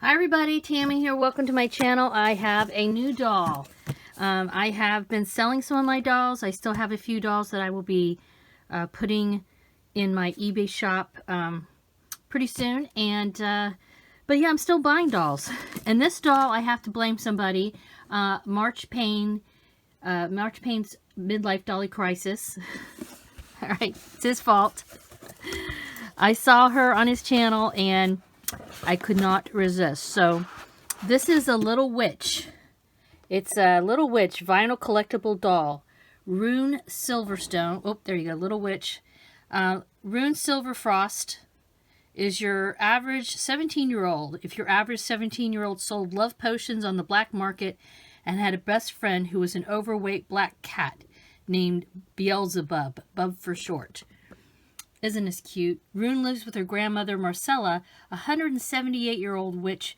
Hi everybody, Tammy here. Welcome to my channel. I have a new doll. I have been selling some of my dolls. I still have a few dolls that I will be putting in my eBay shop pretty soon. But yeah, I'm still buying dolls. And this doll, I have to blame somebody. March Payne's Midlife Dolly Crisis. All right, it's his fault. I saw her on his channel and I could not resist. So this is a Little Witch. It's a Little Witch vinyl collectible doll. Rune Silverstone. Oh, there you go. Little Witch. Rune Silverfrost is your average 17-year-old. If your average 17-year-old sold love potions on the black market and had a best friend who was an overweight black cat named Beelzebub, Bub for short. Isn't this cute? Rune lives with her grandmother Marcella, a 178-year-old witch,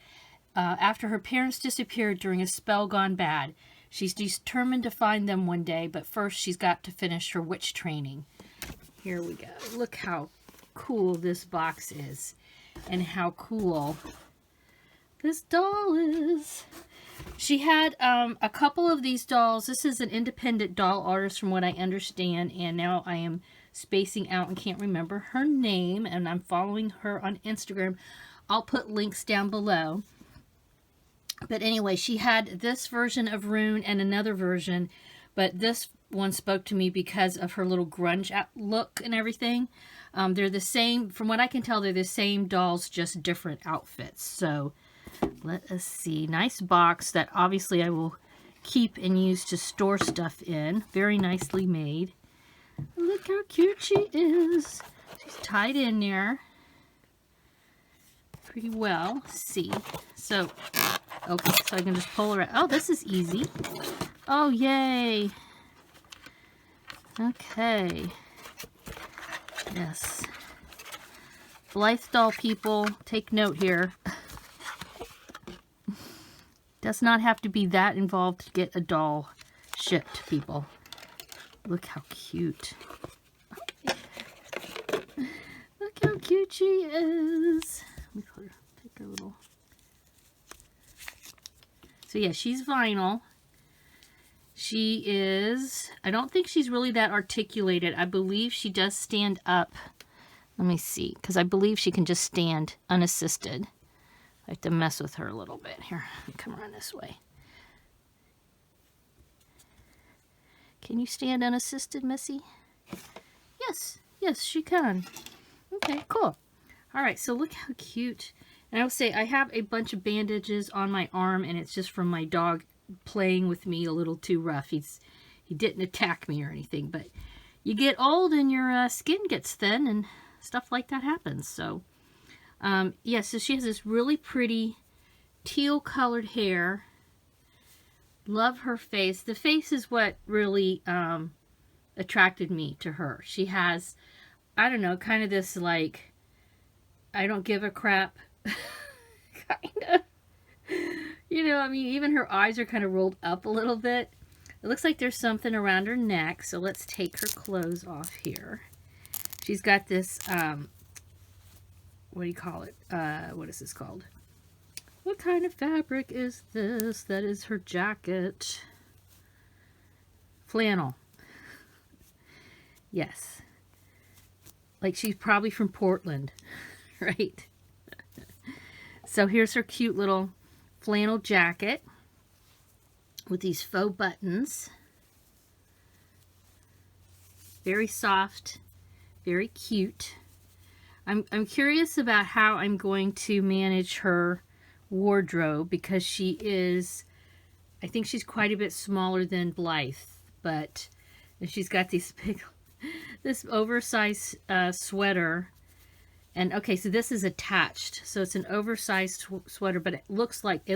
after her parents disappeared during a spell gone bad. She's determined to find them one day, but first she's got to finish her witch training. Here we go. Look how cool this box is and how cool this doll is. She had a couple of these dolls. This is an independent doll artist from what I understand, and now I am spacing out and can't remember her name, and I'm following her on Instagram. I'll put links down below. But anyway, she had this version of Rune and another version, but this one spoke to me because of her little grunge look and everything. They're the same, from what I can tell, they're the same dolls, just different outfits. So let us see. Nice box that obviously I will keep and use to store stuff in. Very nicely made. Look how cute she is. She's tied in there pretty well. Let's see. So, okay, so I can just pull her out. Oh, this is easy. Oh, yay. Okay. Yes. Blythe doll people, take note here. Does not have to be that involved to get a doll shipped, people. Look how cute. Look how cute she is. Let me put her, take her little. So yeah, she's vinyl. She is, I don't think she's really that articulated. I believe she does stand up. Let me see, because I believe she can just stand unassisted. I have to mess with her a little bit. Here, let me come around this way. Can you stand unassisted, Missy? Yes, yes, she can. Okay, cool. All right, so look how cute. And I will say, I have a bunch of bandages on my arm, and it's just from my dog playing with me a little too rough. He didn't attack me or anything, but you get old and your skin gets thin and stuff like that happens. So, yeah, so she has this really pretty teal-colored hair. Love her face. The face is what really attracted me to her. She has, I don't know, kind of this like, I don't give a crap kind of. You know, I mean, even her eyes are kind of rolled up a little bit. It looks like there's something around her neck, so let's take her clothes off here. She's got this, what do you call it? What is this called? What kind of fabric is this? That is her jacket. Flannel. Yes. Like she's probably from Portland, right? So here's her cute little flannel jacket with these faux buttons. Very soft, very cute. I'm curious about how I'm going to manage her wardrobe because she is, I think she's quite a bit smaller than Blythe, but and she's got these big, this oversized sweater. And okay, so this is attached, so it's an oversized sweater, but it looks like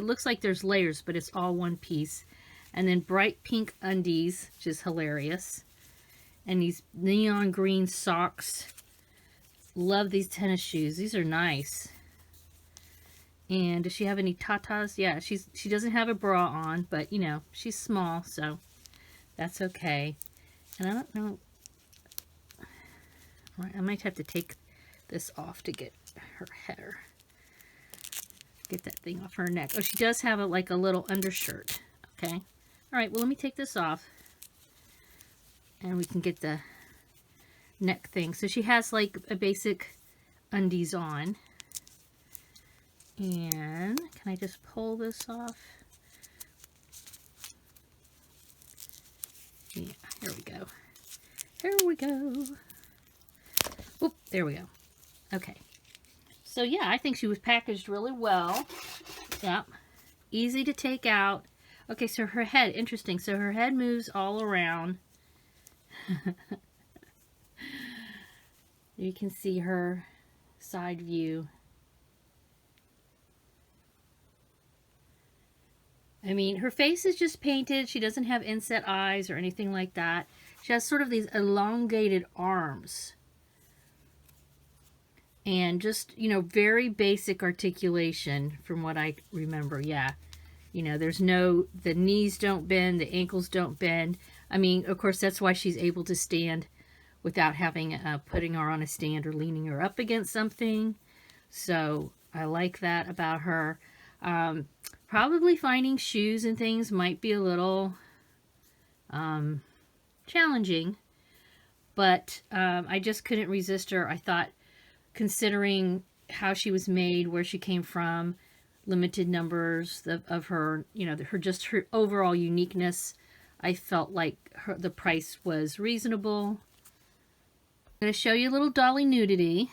there's layers, but it's all one piece. And then bright pink undies, which is hilarious, and these neon green socks. Love these tennis shoes. These are nice. And does she have any tatas? Yeah, she doesn't have a bra on, but you know, she's small, so that's okay. And I don't know, I might have to take this off to get her hair. Get that thing off her neck. Oh, she does have like a little undershirt. Okay. All right, well, let me take this off. And we can get the neck thing. So she has like a basic undies on. And can I just pull this off? Yeah, here we go. Here we go. Oop, there we go. Okay. So yeah, I think she was packaged really well. Yep. Easy to take out. Okay, so her head, interesting. So her head moves all around. You can see her side view. I mean, her face is just painted. She doesn't have inset eyes or anything like that. She has sort of these elongated arms. And just, you know, very basic articulation from what I remember. Yeah. You know, there's no, the knees don't bend, the ankles don't bend. I mean, of course, that's why she's able to stand without having, putting her on a stand or leaning her up against something. So I like that about her. Probably finding shoes and things might be a little challenging, but I just couldn't resist her. I thought, considering how she was made, where she came from, limited numbers of her, you know, her overall uniqueness, I felt like the price was reasonable. I'm going to show you a little dolly nudity.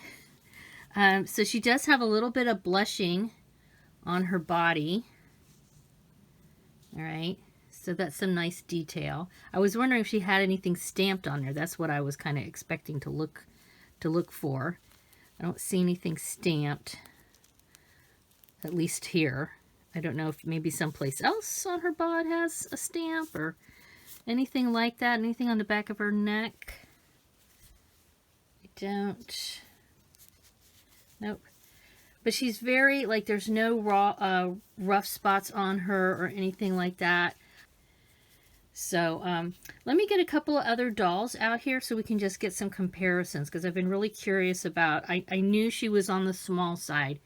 So she does have a little bit of blushing on her body. All right, so that's some nice detail. I was wondering if she had anything stamped on there. That's what I was kind of expecting to look for. I don't see anything stamped, at least here. I don't know if maybe someplace else on her bod has a stamp or anything like that. Anything on the back of her neck. I don't. Nope. But she's very, like, there's no rough spots on her or anything like that. So let me get a couple of other dolls out here so we can just get some comparisons, because I've been really curious about, I knew she was on the small side,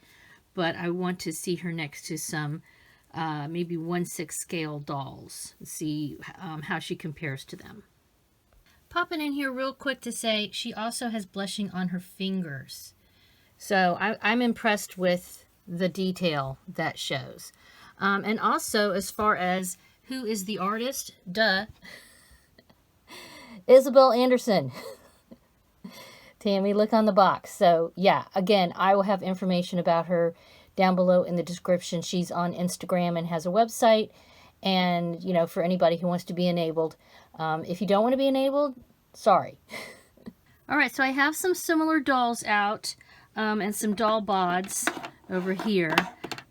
but I want to see her next to some maybe 1/6 scale dolls and see how she compares to them. Popping in here real quick to say she also has blushing on her fingers. So I'm impressed with the detail that shows. And also, as far as who is the artist, duh, Isabel Anderson. Tammy, look on the box. So yeah, again, I will have information about her down below in the description. She's on Instagram and has a website. And, you know, for anybody who wants to be enabled. If you don't want to be enabled, sorry. All right, so I have some similar dolls out. And some doll bods over here.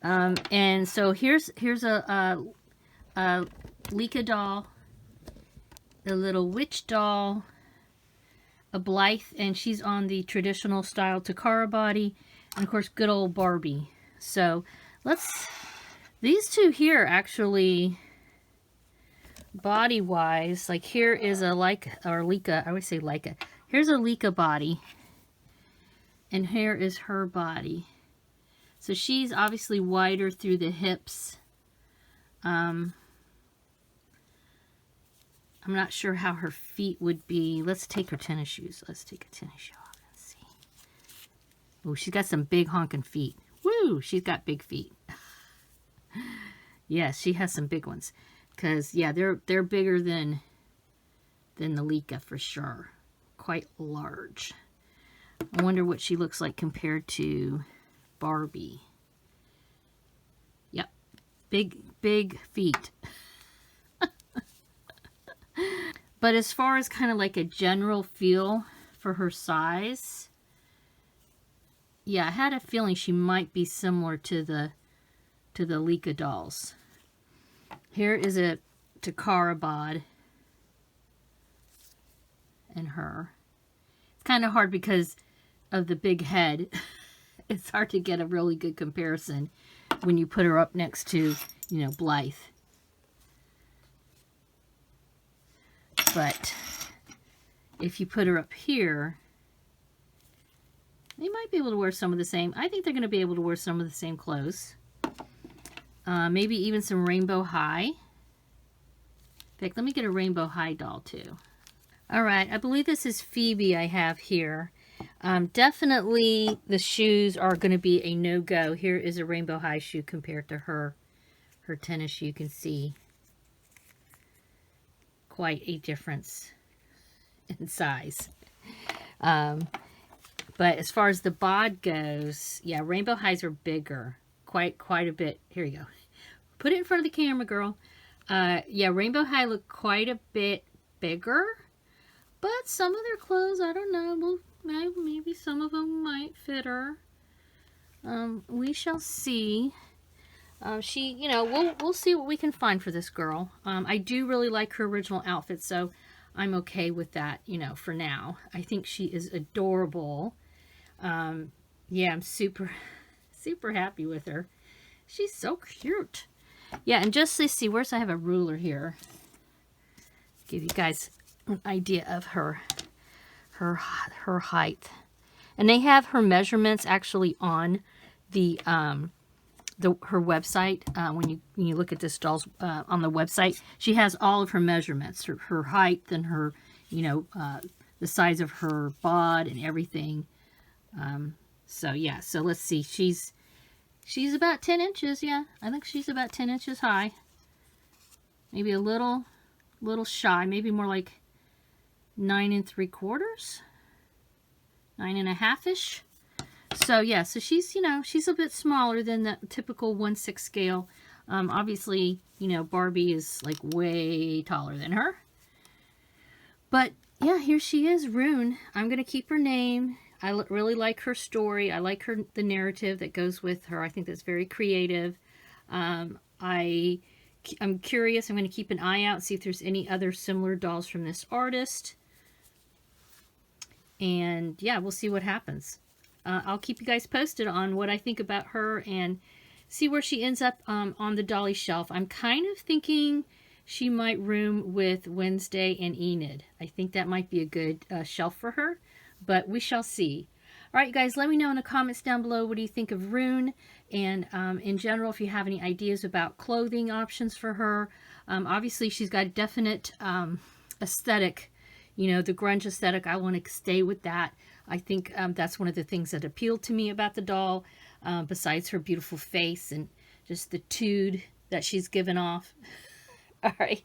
And so here's a Lika doll, a little witch doll, a Blythe, and she's on the traditional style Takara body, and of course good old Barbie. So these two here actually, body wise, like here is a Lika, I always say Lika. Here's a Lika body. And here is her body. So she's obviously wider through the hips. I'm not sure how her feet would be. Let's take her tennis shoes. Let's take a tennis shoe off and see. Oh, she's got some big honking feet. Woo! She's got big feet. Yes, she has some big ones. Because, yeah, they're bigger than the Lika for sure. Quite large. I wonder what she looks like compared to Barbie. Yep. Big feet. But as far as kind of like a general feel for her size, yeah, I had a feeling she might be similar to the Lika dolls. Here is a Takara bod and her. It's kind of hard because of the big head. It's hard to get a really good comparison when you put her up next to, you know, Blythe. But if you put her up here, they might be able to wear some of the same. I think they're going to be able to wear some of the same clothes. Maybe even some Rainbow High. In fact, let me get a Rainbow High doll too. All right, I believe this is Phoebe I have here. Definitely the shoes are going to be a no-go. Here is a Rainbow High shoe compared to her tennis shoe. You can see quite a difference in size. But as far as the bod goes, yeah, Rainbow Highs are bigger. Quite a bit. Here you go. Put it in front of the camera, girl. Yeah, Rainbow High look quite a bit bigger. But some of their clothes, I don't know. Well, maybe some of them might fit her. We shall see. She, you know, we'll see what we can find for this girl. I do really like her original outfit, so I'm okay with that, you know, for now. I think she is adorable. Yeah, I'm super happy with her. She's so cute. Yeah, and just to see, I have a ruler here. Give you guys an idea of her height. And they have her measurements actually on the her website. When you look at this doll's on the website, she has all of her measurements, her height and her, you know, the size of her bod and everything. So yeah, so let's see. She's about 10 inches. Yeah, I think she's about 10 inches high. Maybe a little shy. Maybe more like 9 3/4, 9 1/2-ish. So yeah, so she's, you know, she's a bit smaller than the typical 1/6 scale. Obviously, you know, Barbie is like way taller than her. But yeah, here she is, Rune. I'm gonna keep her name. I really like her story. I like the narrative that goes with her. I think that's very creative. I'm curious. I'm going to keep an eye out, see if there's any other similar dolls from this artist. And yeah, we'll see what happens. I'll keep you guys posted on what I think about her and see where she ends up on the dolly shelf. I'm kind of thinking she might room with Wednesday and Enid. I think that might be a good shelf for her. But we shall see. All right, you guys, let me know in the comments down below, what do you think of Rune? And in general, if you have any ideas about clothing options for her. Obviously, she's got a definite aesthetic, you know, the grunge aesthetic. I want to stay with that. I think that's one of the things that appealed to me about the doll, besides her beautiful face and just the tude that she's given off. All right.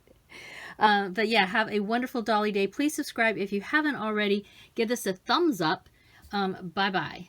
But yeah, have a wonderful dolly day. Please subscribe if you haven't already. Give us a thumbs up. Bye-bye.